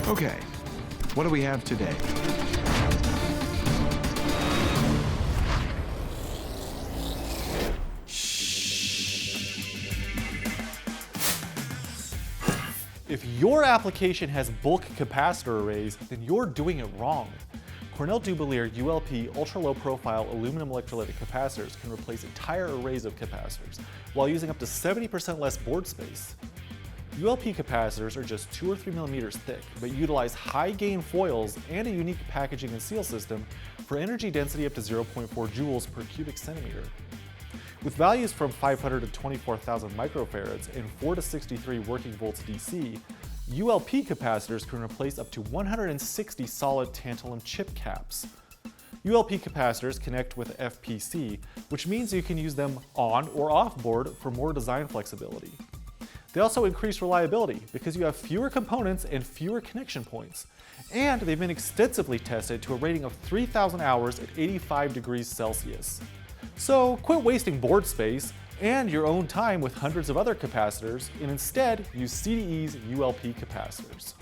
Okay, what do we have today? If your application has bulk capacitor arrays, then you're doing it wrong. Cornell Dubilier ULP ultra-low profile aluminum electrolytic capacitors can replace entire arrays of capacitors while using up to 70% less board space. ULP capacitors are just 2 or 3 millimeters thick, but utilize high gain foils and a unique packaging and seal system for energy density up to 0.4 joules per cubic centimeter. With values from 500 to 24,000 microfarads and 4 to 63 working volts DC, ULP capacitors can replace up to 160 solid tantalum chip caps. ULP capacitors connect with FPC, which means you can use them on or off board for more design flexibility. They also increase reliability because you have fewer components and fewer connection points. And they've been extensively tested to a rating of 3,000 hours at 85 degrees Celsius. So quit wasting board space and your own time with hundreds of other capacitors and instead use CDE's ULP capacitors.